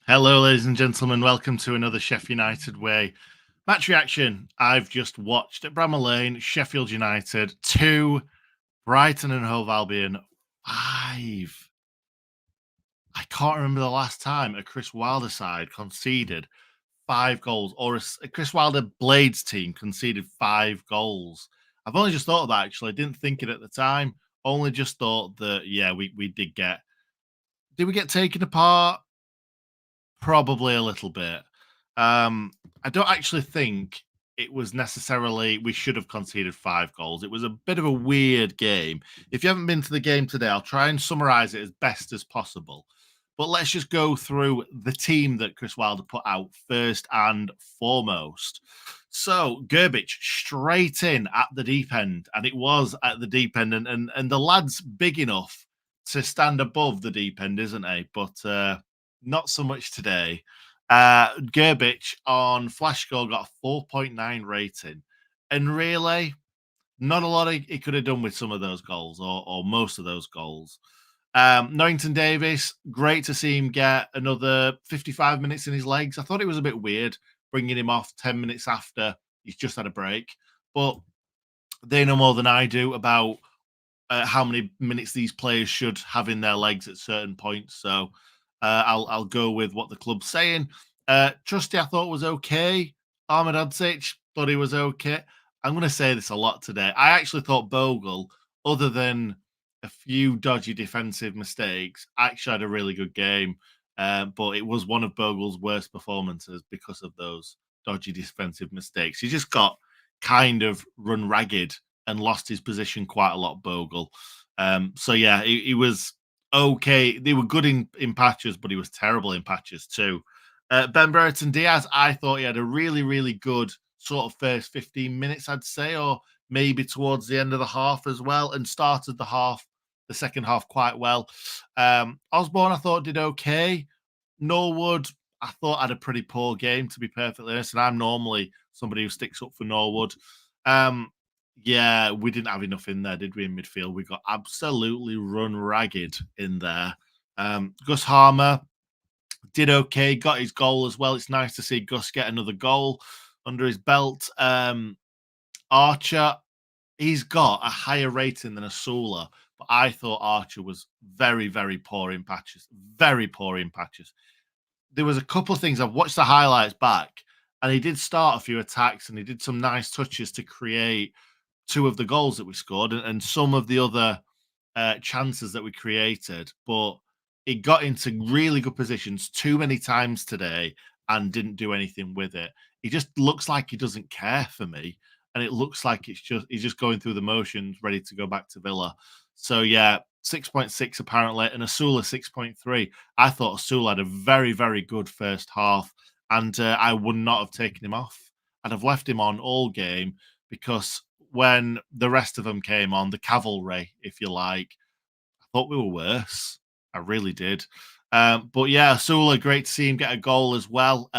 Hello, ladies and gentlemen. Welcome to another Sheffield United Way match reaction. I've just watched at Bramall Lane, Sheffield United 2, Brighton and Hove Albion 5. I can't remember the last time a Chris Wilder side conceded 5 goals, or a Chris Wilder Blades team conceded 5 goals. I've only just thought of that actually. I didn't think it at the time. Only just thought that, yeah, we did get. Did we get taken apart? Probably a little bit. I don't actually think it was necessarily we should have conceded 5 goals. It was a bit of a weird game. If you haven't been to the game today, I'll try and summarize it as best as possible. But let's just go through the team that Chris Wilder put out first and foremost. So Gerbic straight in at the deep end, and it was at the deep end, and the lad's big enough to stand above the deep end, isn't he? But not so much today. Gerbic on Flashscore got a 4.9 rating. And really, not a lot he could have done with some of those goals or most of those goals. Norrington Davis, great to see him get another 55 minutes in his legs. I thought it was a bit weird bringing him off 10 minutes after he's just had a break. But they know more than I do about how many minutes these players should have in their legs at certain points. So I'll go with what the club's saying. Trusty, I thought was okay. Ahmed Adzic thought he was okay. I'm going to say this a lot today. I actually thought Bogle, other than a few dodgy defensive mistakes, actually had a really good game. But it was one of Bogle's worst performances because of those dodgy defensive mistakes. He just got kind of run ragged and lost his position quite a lot, Bogle. So yeah, he was okay. They were good in patches, but he was terrible in patches too. Ben Brereton Diaz, I thought he had a really, really good sort of first 15 minutes, I'd say, or maybe towards the end of the half as well, and started the second half quite well. Osborne, I thought, did okay. Norwood, I thought had a pretty poor game, to be perfectly honest, and I'm normally somebody who sticks up for Norwood. Yeah, we didn't have enough in there, did we, in midfield? We got absolutely run ragged in there. Gus Harmer did okay, got his goal as well. It's nice to see Gus get another goal under his belt. Archer, he's got a higher rating than Asula, but I thought Archer was very, very poor in patches. Very poor in patches. There was a couple of things. I've watched the highlights back, and he did start a few attacks, and he did some nice touches to create two of the goals that we scored, and some of the other chances that we created. But it got into really good positions too many times today and didn't do anything with it. He just looks like he doesn't care for me, and it looks like he's just going through the motions, ready to go back to Villa. So yeah, 6.6 apparently, and Asula 6.3. I thought Asula had a very, very good first half, and I would not have taken him off. I'd have left him on all game because when the rest of them came on, the cavalry, if you like, I thought we were worse. I really did. But yeah, Sula, great to see him get a goal as well.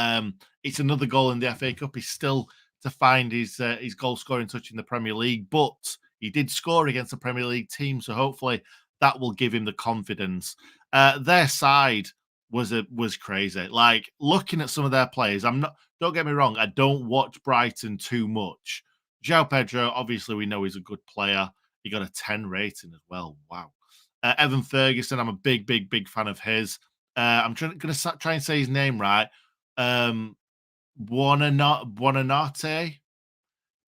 It's another goal in the FA Cup. He's still to find his goal scoring touch in the Premier League, but he did score against the Premier League team, so hopefully that will give him the confidence. Their side was crazy. Like looking at some of their players, I'm not. Don't get me wrong, I don't watch Brighton too much. João Pedro, obviously, we know he's a good player. He got a 10 rating as well. Wow. Evan Ferguson, I'm a big, big, big fan of his. I'm going to try and say his name right. Buonanotte.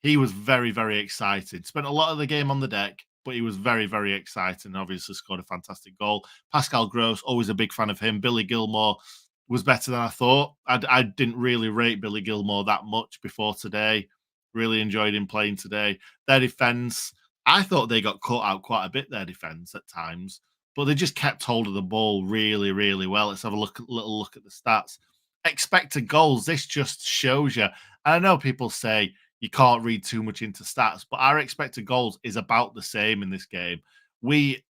He was very, very excited. Spent a lot of the game on the deck, but he was very, very excited and obviously scored a fantastic goal. Pascal Gross, always a big fan of him. Billy Gilmore was better than I thought. I didn't really rate Billy Gilmore that much before today. Really enjoyed him playing today. Their defense, I thought they got caught out quite a bit, their defense at times, but they just kept hold of the ball really, really well. Let's have a little look at the stats. Expected goals, this just shows you. And I know people say you can't read too much into stats, but our expected goals is about the same in this game. We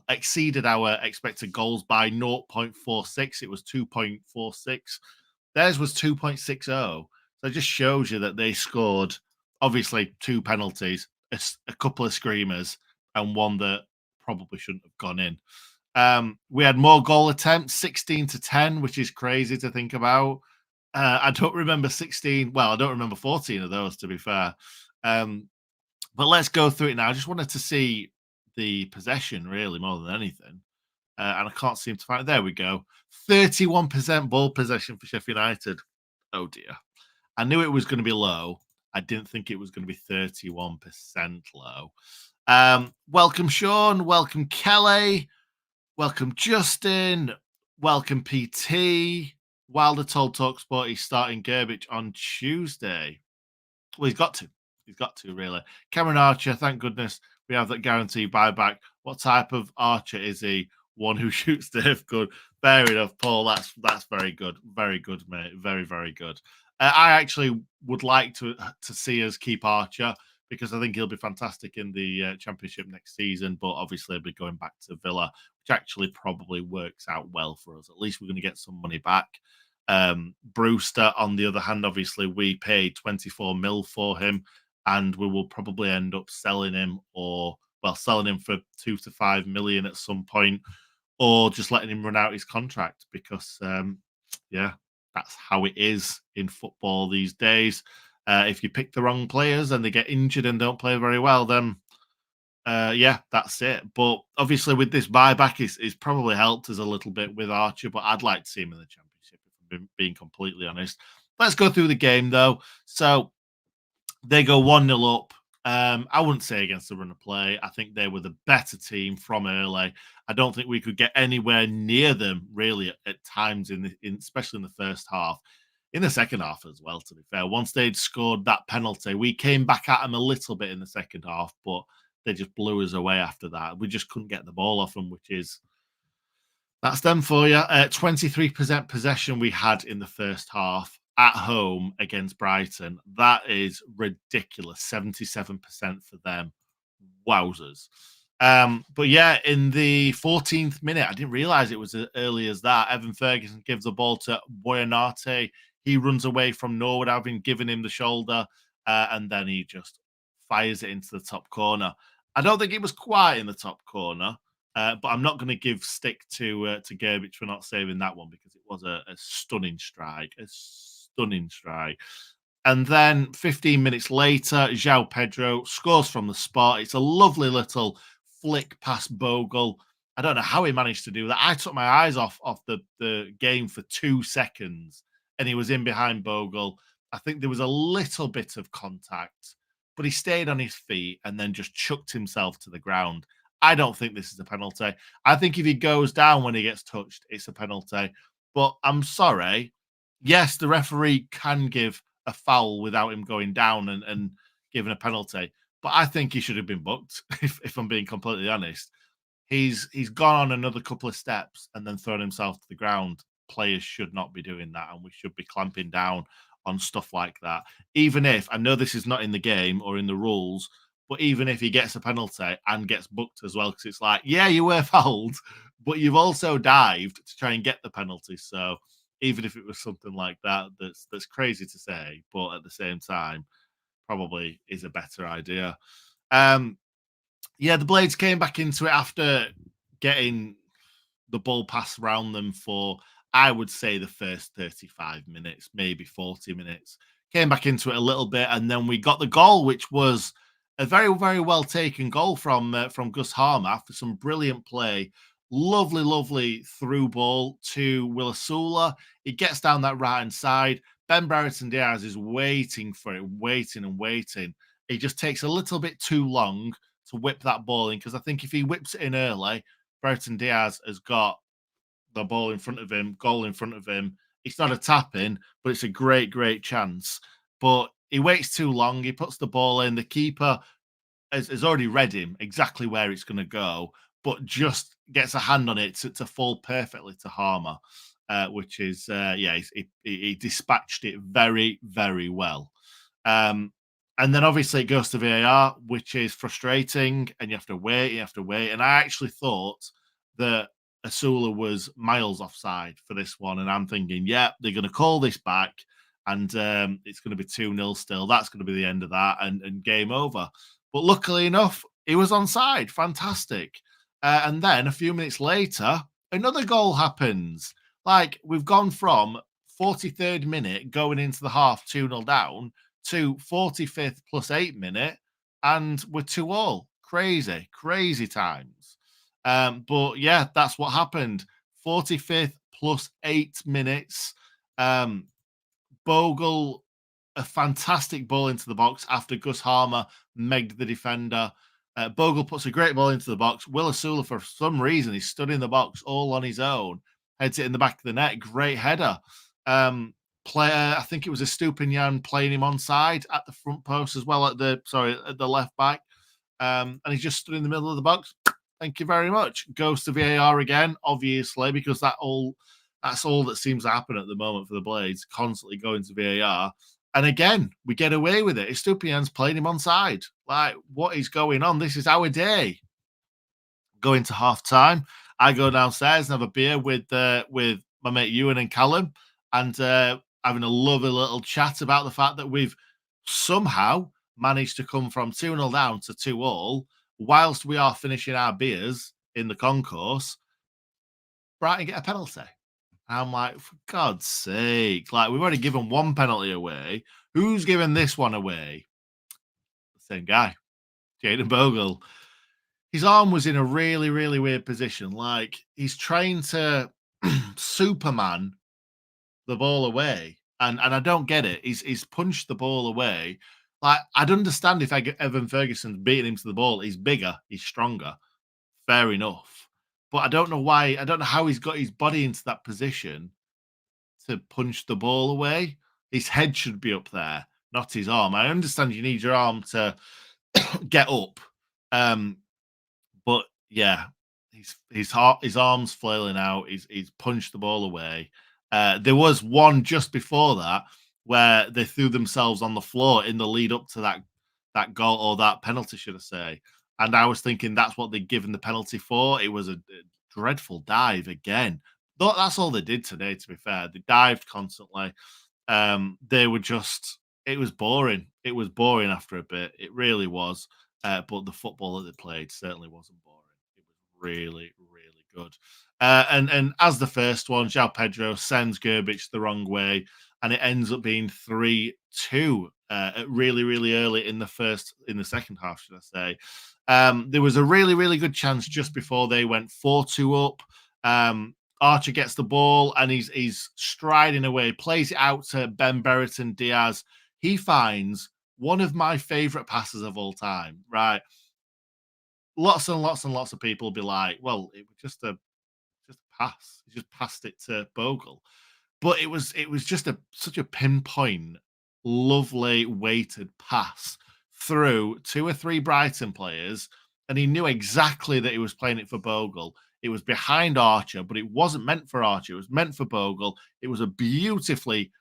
exceeded our expected goals by 0.46. It was 2.46. Theirs was 2.60. So it just shows you that they scored, obviously, 2 penalties, a couple of screamers, and one that probably shouldn't have gone in. We had more goal attempts, 16-10, which is crazy to think about. I don't remember 16. Well, I don't remember 14 of those, to be fair. Um, but let's go through it now. I just wanted to see the possession, really, more than anything. And I can't seem to find it. There we go. 31% ball possession for Sheffield United. Oh, dear. I knew it was going to be low. I didn't think it was going to be 31% low. Welcome, Sean. Welcome, Kelly. Welcome, Justin. Welcome, PT. Wilder told Talksport he's starting Gerbich on Tuesday. Well, he's got to. He's got to, really. Cameron Archer, thank goodness we have that guaranteed buyback. What type of Archer is he? One who shoots Dave good. Fair enough, Paul. That's very good. Very good, mate. Very, very good. I actually would like to see us keep Archer because I think he'll be fantastic in the Championship next season. But obviously, he'll be going back to Villa, which actually probably works out well for us. At least we're going to get some money back. Brewster, on the other hand, obviously, we paid 24 mil for him, and we will probably end up selling him selling him for 2 to 5 million at some point, or just letting him run out his contract because, yeah, that's how it is in football these days. If you pick the wrong players and they get injured and don't play very well, then yeah, that's it. But obviously, with this buyback, it's probably helped us a little bit with Archer, but I'd like to see him in the Championship, if I'm being completely honest. Let's go through the game, though. So they go 1-0 up. I wouldn't say against the run of play. I think they were the better team from early. I don't think we could get anywhere near them really at times especially in the first half. In the second half as well, to be fair. Once they'd scored that penalty, we came back at them a little bit in the second half, but they just blew us away after that. We just couldn't get the ball off them, that's them for you. 23% possession we had in the first half at home against Brighton. That is ridiculous. 77% for them. Wowzers. But yeah, in the 14th minute, I didn't realize it was as early as that. Evan Ferguson gives the ball to Boyanate. He runs away from Norwood, having given him the shoulder, and then he just fires it into the top corner. I don't think it was quite in the top corner, but I'm not going to give stick to Gerbich for not saving that one because it was a stunning strike, And then 15 minutes later, João Pedro scores from the spot. It's a lovely little flick past Bogle. I don't know how he managed to do that. I took my eyes off the game for 2 seconds, and he was in behind Bogle. I think there was a little bit of contact, but he stayed on his feet and then just chucked himself to the ground. I don't think this is a penalty. I think if he goes down when he gets touched, it's a penalty. But I'm sorry. Yes, the referee can give a foul without him going down and giving a penalty. But I think he should have been booked, if I'm being completely honest. He's gone on another couple of steps and then thrown himself to the ground. Players should not be doing that, and we should be clamping down on stuff like that. Even if I know this is not in the game or in the rules, but even if he gets a penalty and gets booked as well, because it's like, yeah, you were fouled, but you've also dived to try and get the penalty. So even if it was something like that, that's crazy to say, but at the same time, probably is a better idea. Yeah, the Blades came back into it after getting the ball passed around them for, I would say, the first 35 minutes, maybe 40 minutes. Came back into it a little bit, and then we got the goal, which was a very, very well taken goal from Gus Harmer after some brilliant play. Lovely, lovely through ball to Willisula. He gets down that right hand side. Ben Brereton Diaz is waiting for it, waiting and waiting. It just takes a little bit too long to whip that ball in, because I think if he whips it in early, Brereton Diaz has got the ball in front of him, goal in front of him. It's not a tap in, but it's a great, great chance. But he waits too long. He puts the ball in. The keeper has already read him exactly where it's going to go, but just gets a hand on it to fall perfectly to Harmer, which is, yeah, he dispatched it very, very well. And then obviously it goes to VAR, which is frustrating, and you have to wait. And I actually thought that Asula was miles offside for this one, and I'm thinking, yeah, they're going to call this back, and it's going to be 2-0 still. That's going to be the end of that, and game over. But luckily enough, he was onside. Fantastic. And then a few minutes later, another goal happens. Like we've gone from 43rd minute going into the half 2-0 down to 45th plus 8 minute, and we're 2-all. Crazy, crazy times. But yeah, that's what happened. 45th plus 8 minutes. Um, Bogle, a fantastic ball into the box after Gus Harmer megged the defender. Bogle puts a great ball into the box. Will Asula, for some reason, he stood in the box all on his own, heads it in the back of the net. Great header. Player, I think it was a Stupinian playing him onside at the front post as well, at the left back. And he just stood in the middle of the box. Thank you very much. Goes to VAR again, obviously, because that's all that seems to happen at the moment for the Blades, constantly going to VAR. And again, we get away with it. Estupiñán's playing him onside. Like, what is going on? This is our day. Going to half time, I go downstairs and have a beer with my mate Ewan and Callum, and having a lovely little chat about the fact that we've somehow managed to come from 2-0 down to 2-all whilst we are finishing our beers in the concourse. Brighton get a penalty. I'm like, for God's sake, like we've already given one penalty away. Who's giving this one away? Same guy, Jaden Bogle. His arm was in a really, really weird position. Like he's trying to Superman the ball away. And I don't get it. He's punched the ball away. Like I'd understand if Evan Ferguson's beating him to the ball. He's bigger, he's stronger. Fair enough. But I don't know why. I don't know how he's got his body into that position to punch the ball away. His head should be up there, not his arm. I understand you need your arm to get up. But yeah, his arms flailing out. He's punched the ball away. There was one just before that where they threw themselves on the floor in the lead up to that goal or that penalty, should I say? And I was thinking that's what they'd given the penalty for. It was a dreadful dive again. That's all they did today. To be fair, they dived constantly. They were just. It was boring. It was boring after a bit. It really was. But the football that they played certainly wasn't boring. It was really, really good. And as the first one, João Pedro sends Gerbic the wrong way, and it ends up being 3-2 really, really early in the second half, should I say. There was a really, really good chance just before they went 4-2 up. Archer gets the ball and he's striding away, plays it out to Ben Brereton Diaz. He finds one of my favorite passes of all time, right? Lots and lots and lots of people will be like, well, it was just a pass. He just passed it to Bogle. But it was just such a pinpoint, lovely weighted pass through two or three Brighton players, and he knew exactly that he was playing it for Bogle. It was behind Archer, but it wasn't meant for Archer. It was meant for Bogle. It was a beautifully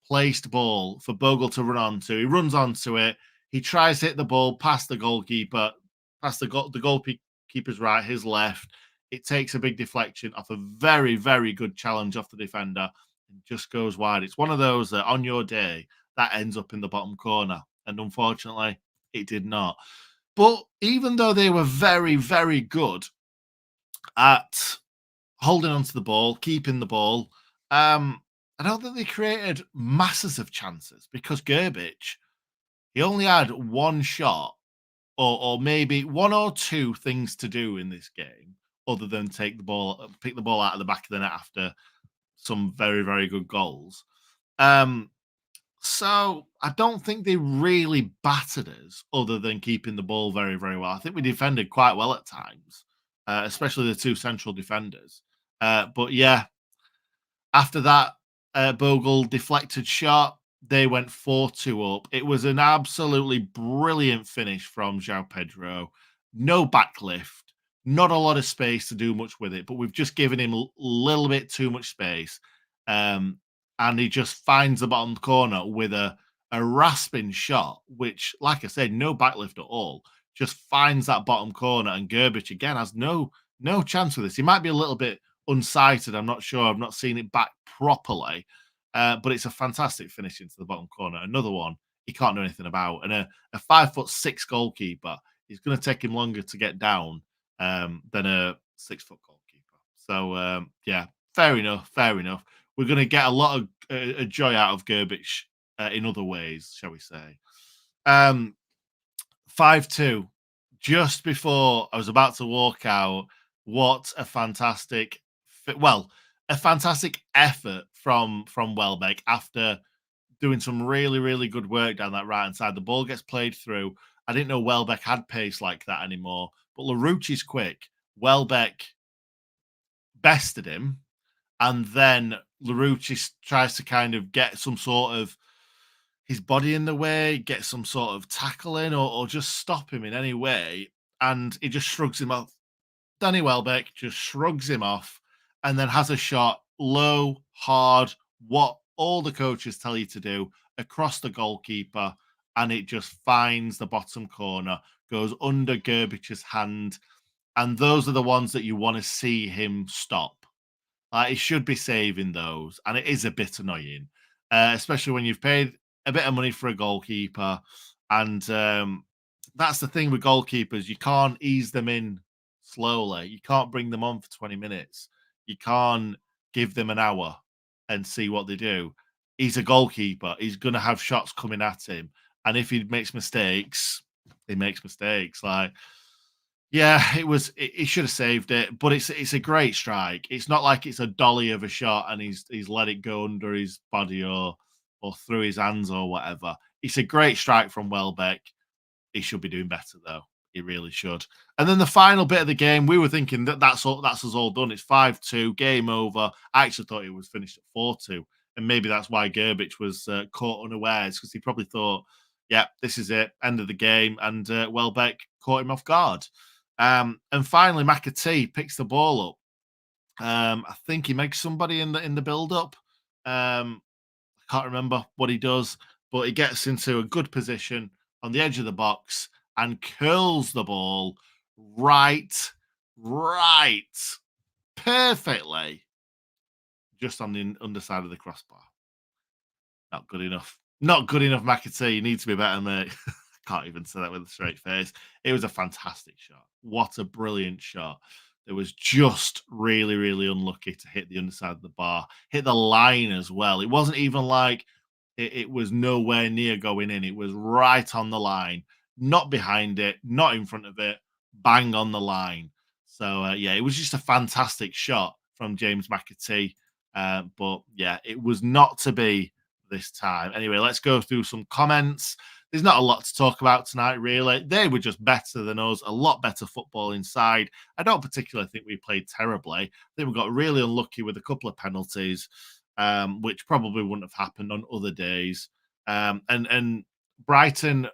placed ball for Bogle to run onto. He runs onto it. He tries to hit the ball past the goalkeeper, past the goalkeeper's right, his left. It takes a big deflection off a very, very good challenge off the defender and just goes wide. It's one of those that on your day that ends up in the bottom corner. And unfortunately, it did not. But even though they were very, very good at holding onto the ball, keeping the ball, I don't think they created masses of chances because Gerbic, he only had one shot or maybe one or two things to do in this game other than pick the ball out of the back of the net after some very, very good goals. So I don't think they really battered us other than keeping the ball very, very well. I think we defended quite well at times, especially the two central defenders. But yeah, after that Bogle deflected shot, they went 4-2 up. It was an absolutely brilliant finish from João Pedro. No backlift, not a lot of space to do much with it, but we've just given him a little bit too much space. And he just finds the bottom corner with a rasping shot, which, like I said, no backlift at all. Just finds that bottom corner, and Gerbic again has no chance with this. He might be a little bit unsighted. I'm not sure. I've not seen it back properly, but it's a fantastic finish into the bottom corner. Another one he can't do anything about, and a 5'6" goalkeeper. It's going to take him longer to get down than a 6 foot goalkeeper. So yeah, fair enough. Fair enough. We're going to get a lot of joy out of Gerbich in other ways, shall we say? 5-2. Just before I was about to walk out, what a fantastic, well, a fantastic effort from Welbeck after doing some really, really good work down that right hand side. The ball gets played through. I didn't know Welbeck had pace like that anymore, but Larouchi's quick. Welbeck bested him, and then Larouchi tries to kind of get some sort of his body in the way, get some sort of tackle in, or just stop him in any way, and he just shrugs him off. Danny Welbeck just shrugs him off and then has a shot low, hard, what all the coaches tell you to do, across the goalkeeper, and it just finds the bottom corner, goes under Gerbich's hand, and those are the ones that you want to see him stop. He should be saving those, and it is a bit annoying, especially when you've paid a bit of money for a goalkeeper, and that's the thing with goalkeepers. You can't ease them in slowly. You can't bring them on for 20 minutes. You can't give them an hour and see what they do. He's a goalkeeper. He's going to have shots coming at him, and if he makes mistakes, he makes mistakes. Like, yeah, it was. He should have saved it, but it's a great strike. It's not like it's a dolly of a shot and he's let it go under his body or through his hands or whatever. It's a great strike from Welbeck. He should be doing better though. He really should. And then the final bit of the game, we were thinking that that's us all done. It's 5-2, game over. I actually thought it was finished at 4-2, and maybe that's why Gerbich was caught unawares, because he probably thought, "Yeah, this is it, end of the game," and Welbeck caught him off guard. And finally, McAtee picks the ball up. I think he makes somebody in the build up. I can't remember what he does, but he gets into a good position on the edge of the box and curls the ball right, perfectly, just on the underside of the crossbar. Not good enough. Not good enough, McAtee. You need to be better, mate. Can't even say that with a straight face. It was a fantastic shot. What a brilliant shot. It was just really, really unlucky to hit the underside of the bar, hit the line as well. It wasn't even like it was nowhere near going in. It was right on the line, not behind it, not in front of it, bang on the line. So, yeah, it was just a fantastic shot from James McAtee. But, yeah, it was not to be this time. Anyway, let's go through some comments. There's not a lot to talk about tonight, really. They were just better than us, a lot better football inside. I don't particularly think we played terribly. I think we got really unlucky with a couple of penalties, which probably wouldn't have happened on other days. And Brighton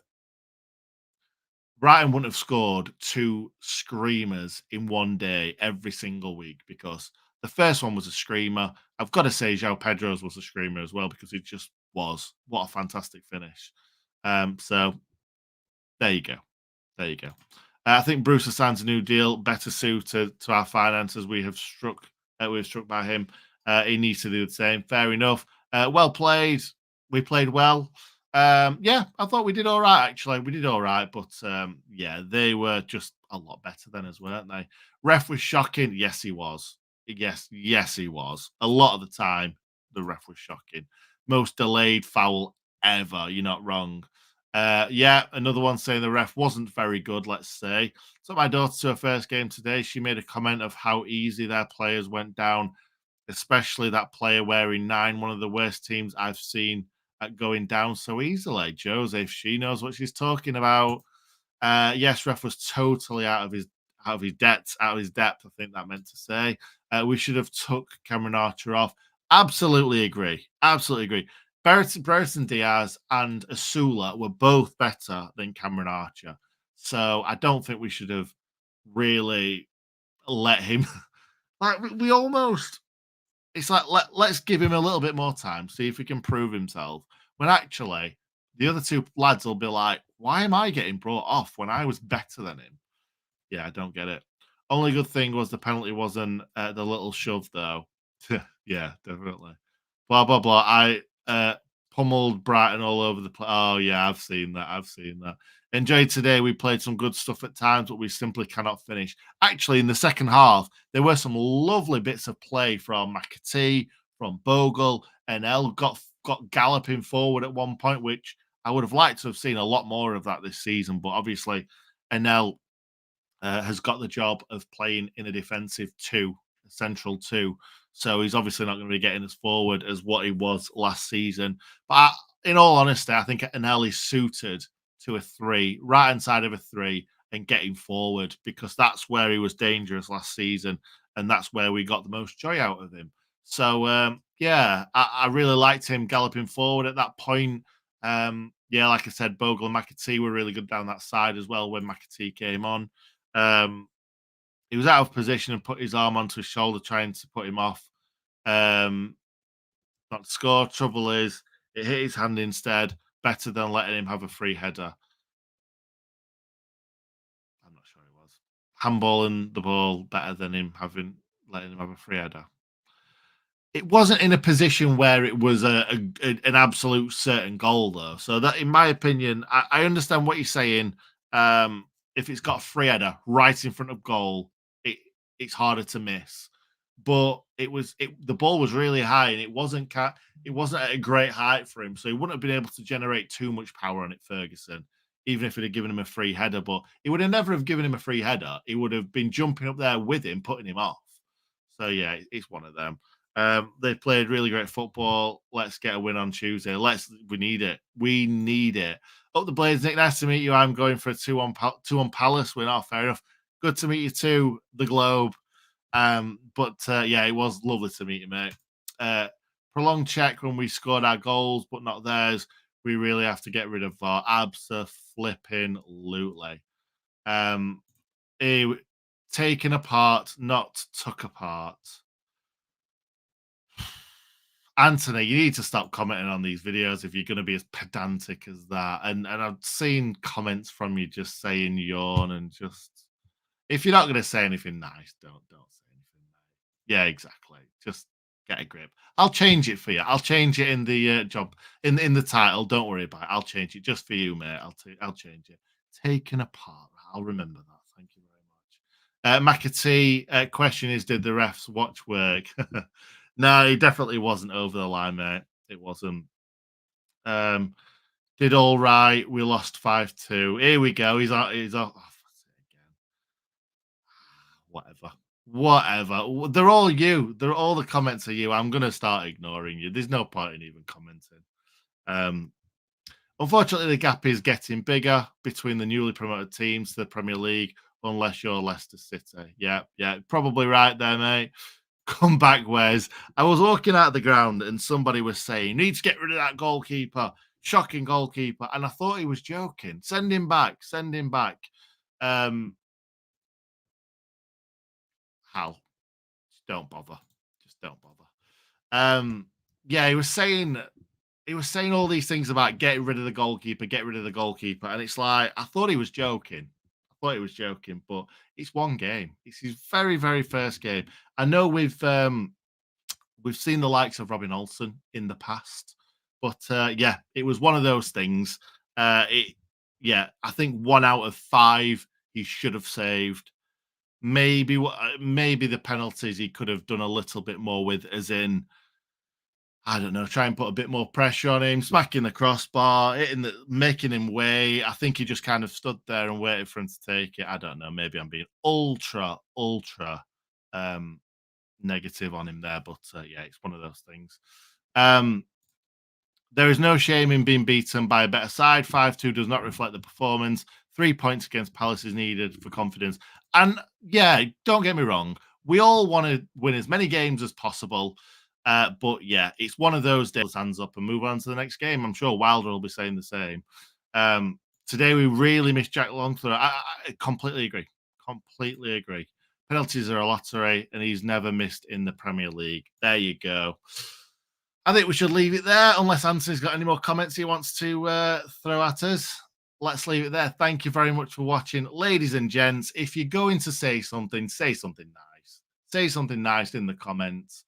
wouldn't have scored 2 screamers in one day every single week, because the first one was a screamer. I've got to say, João Pedro's was a screamer as well, because it just was. What a fantastic finish. So there you go. There you go. I think Bruce signs a new deal, better suited to our finances. We've struck by him. He needs to do the same. Fair enough. Well played. We played well. Yeah, I thought we did all right, actually. We did all right, but yeah, they were just a lot better than us, weren't they? Ref was shocking. Yes, he was. Yes, he was. A lot of the time, the ref was shocking. Most delayed foul ever. You're not wrong. Yeah, another one saying the ref wasn't very good, let's say. So my daughter to her first game today, she made a comment of how easy their players went down, especially that player wearing 9, one of the worst teams I've seen at going down so easily. Joseph, she knows what she's talking about. Yes, ref was totally out of his depth. I think that meant to say. We should have took Cameron Archer off. Absolutely agree. Absolutely agree. Brereton Diaz and Asula were both better than Cameron Archer. So I don't think we should have really let him. Like, we almost. It's like, let's give him a little bit more time, see if he can prove himself. When actually, the other 2 lads will be like, why am I getting brought off when I was better than him? Yeah, I don't get it. Only good thing was the penalty wasn't the little shove, though. Yeah, definitely. Blah blah blah. I pummeled Brighton all over the place. Oh yeah, I've seen that. Enjoyed today. We played some good stuff at times, but we simply cannot finish. Actually, in the second half, there were some lovely bits of play from McAtee, from Bogle, and L got galloping forward at one point, which I would have liked to have seen a lot more of that this season. But obviously, NL has got the job of playing in a defensive two, a central two. So he's obviously not going to be getting as forward as what he was last season. But in all honesty, I think Anel is suited to a three, right hand side of a three, and getting forward because that's where he was dangerous last season, and that's where we got the most joy out of him. So yeah, I really liked him galloping forward at that point. Yeah, like I said, Bogle and McAtee were really good down that side as well when McAtee came on. Um, he was out of position and put his arm onto his shoulder, trying to put him off. Um, not to score. Trouble is, it hit his hand instead. Better than letting him have a free header. I'm not sure he was handballing the ball better than him having letting him have a free header. It wasn't in a position where it was an absolute certain goal, though. So that, in my opinion, I understand what you're saying. If it's got a free header right in front of goal, it it's harder to miss. But the ball was really high and it wasn't at a great height for him, so he wouldn't have been able to generate too much power on it, Ferguson. Even if it had given him a free header, but it would have never have given him a free header. He would have been jumping up there with him, putting him off. So yeah, it's one of them. They played really great football. Let's get a win on Tuesday. We need it. We need it. Up the Blades, Nick. Nice to meet you. I'm going for a 2-1 Palace win. Oh, fair enough. Good to meet you too, the Globe. But yeah, it was lovely to meet you, mate. Prolonged check when we scored our goals, but not theirs. We really have to get rid of VAR. Abso-flipping-lutely. Taken apart, not took apart. Anthony, you need to stop commenting on these videos if you're going to be as pedantic as that. And I've seen comments from you just saying yawn and just if you're not going to say anything nice, don't say anything nice. Yeah, exactly. Just get a grip. I'll change it for you. I'll change it in the job in the title. Don't worry about it. I'll change it just for you, mate. I'll change it. Taken apart. I'll remember that. Thank you very much. McAtee, question is, did the refs watch work? No, he definitely wasn't over the line, mate. It wasn't. Did all right. We lost 5-2. Here we go. He's off. Oh, whatever. Whatever. They're all you. They're all the comments are you. I'm gonna start ignoring you. There's no point in even commenting. Um, Unfortunately, the gap is getting bigger between the newly promoted teams to the Premier League, unless you're Leicester City. Yeah, probably right there, mate. Come back, Wes. I was walking out of the ground and somebody was saying, need to get rid of that goalkeeper. Shocking goalkeeper. And I thought he was joking. Send him back. Send him back. Hal, just don't bother. Just don't bother. Yeah, he was saying all these things about getting rid of the goalkeeper, get rid of the goalkeeper. And it's like, I thought he was joking. But it's one game. It's his very, very first game. I know we've seen the likes of Robin Olsen in the past, but yeah, it was one of those things. Yeah, I think 1 out of 5 he should have saved. Maybe the penalties he could have done a little bit more with, as in, I don't know, try and put a bit more pressure on him, smacking the crossbar, making him weigh. I think he just kind of stood there and waited for him to take it. I don't know. Maybe I'm being ultra negative on him there, but yeah, it's one of those things. There is no shame in being beaten by a better side. 5-2 does not reflect the performance. 3 points against Palace is needed for confidence. And yeah, don't get me wrong. We all want to win as many games as possible. But yeah, it's one of those days. Hands up and move on to the next game. I'm sure Wilder will be saying the same. Today we really missed Jack Longthorpe. I completely agree. Completely agree. Penalties are a lottery, and he's never missed in the Premier League. There you go. I think we should leave it there, unless Anthony's got any more comments he wants to throw at us. Let's leave it there. Thank you very much for watching. Ladies and gents, if you're going to say something nice. Say something nice in the comments.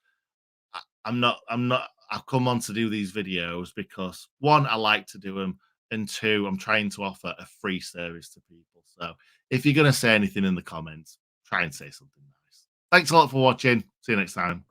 I've come on to do these videos because, one, I like to do them, and two, I'm trying to offer a free service to people. So if you're going to say anything in the comments, try and say something nice. Thanks a lot for watching. See you next time.